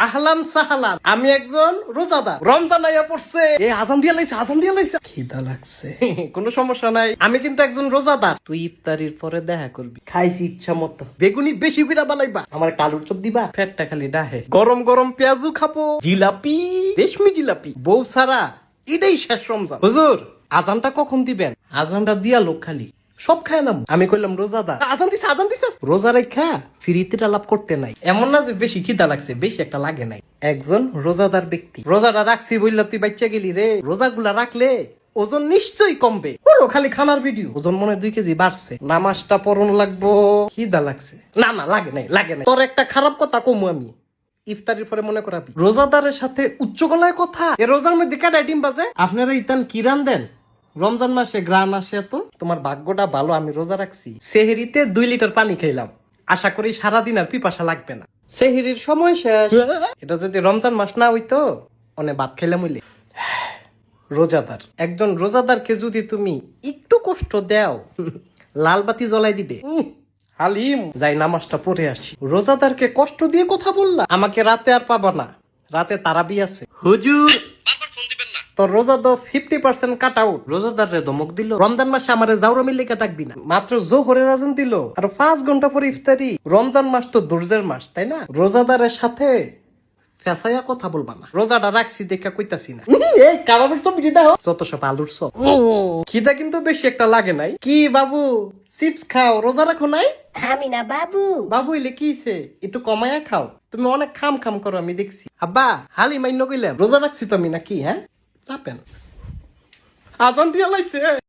আহলান সাহালান, আমি একজন রোজাদার। রমজান আইয়া পড়ছে, এই আজান দিয়া লাইছে খিদা লাগছে। কোনো সমস্যা নাই, আমি কিন্তু একজন রোজাদার। তুই ইফতারির পরে দেখা করবি, খাইছি ইচ্ছা মতো। বেগুনি বেশি বিড়া বানাইবা, আমার একটা আলুর চপ দিবা, পেটটা খালি ডাহে। গরম গরম পেঁয়াজু খাবো, জিলাপি, রেশমি জিলাপি, বউ সারা, এটাই শেষ রমজান। হুজুর আজানটা কখন দিবেন? আজানটা দিয়া লোক খালি সব খাইলাম। আমি কইলাম রোজাদার, আজান দিছে। রোজা রেখা ফিরিতে লাভ করতে নাই। এমন না যে বেশি খিদা লাগছে, বেশি একটা লাগে নাই। একজন রোজাদার ব্যক্তি, রোজাটা রাখছি বললা তুই বাচ্চা গেলি রে। রোজাগুলা রাখলে ওজন নিশ্চয়ই কমবে। ওরো খালি খানার ভিডিও, ওজন মনে 2 কেজি বাড়ছে। নামাজটা পড়ন লাগবো, খিদা লাগছে। না লাগে নাই। তোর একটা খারাপ কথা কমু আমি, ইফতারির পরে মনে করাবি রোজাদারের সাথে উচ্চ গলায় কথা। এ রোজার মধ্যে কাটায় ডিম বাজে। আপনারা ইতান কিরান দেন রমজান মাসে, গ্রাম আসে এত। তোমার ভাগ্যটা ভালো, আমি রোজা রাখছি। সেহেরিতে 2 লিটার পানি খাইলাম, আশা করি সারাদিন আর পিপাসা লাগবে না। সেহেরির সময় শেষ। এটা যদি রমজান মাস না হইতো অনেক ভাত খাইলাম হইলে। রোজাদার, একজন রোজাদারকে যদি তুমি একটু কষ্ট দাও, লাল বাতি জ্বলাই দিবে। হালিম, যাই নামাজটা পড়ে আসি। রোজাদারকে কষ্ট দিয়ে কথা বললা, আমাকে রাতে আর পাবা না, রাতে তারাবি আছে। হুজুর তোর রোজা তো 50% কাট আউট। রোজাদার রে ধমক দিল, রমজান মাসে আমারে জাউরা মিল্লিকা ডাকবি না। মাত্র জোহরের আজান দিল আর 5 ঘন্টা পরে ইফতারি। রমজান মাস তো ধৈর্যের মাস, তাই না? রোজাদারের সাথে ফেসাইয়া কথা বলবা না। রোজাটা রাখছি দেখা কইতাছি না। এই কাবাবের ছবি দাও, যত সব আলুর সব। খিদা কিন্তু বেশি একটা লাগে নাই। কি বাবু চিপস খাও, রোজা রাখো নাই? আমি না বাবু। বাবু হইলে কি হইছে, একটু কমায়া খাও। তুমি অনেক খাম করো, আমি দেখছি। আব্বা হালি মাইন্য কইলাম, রোজা রাখছি তো আমি নাকি? হ্যাঁ চাপেন, আজান দিয়া লাইছে।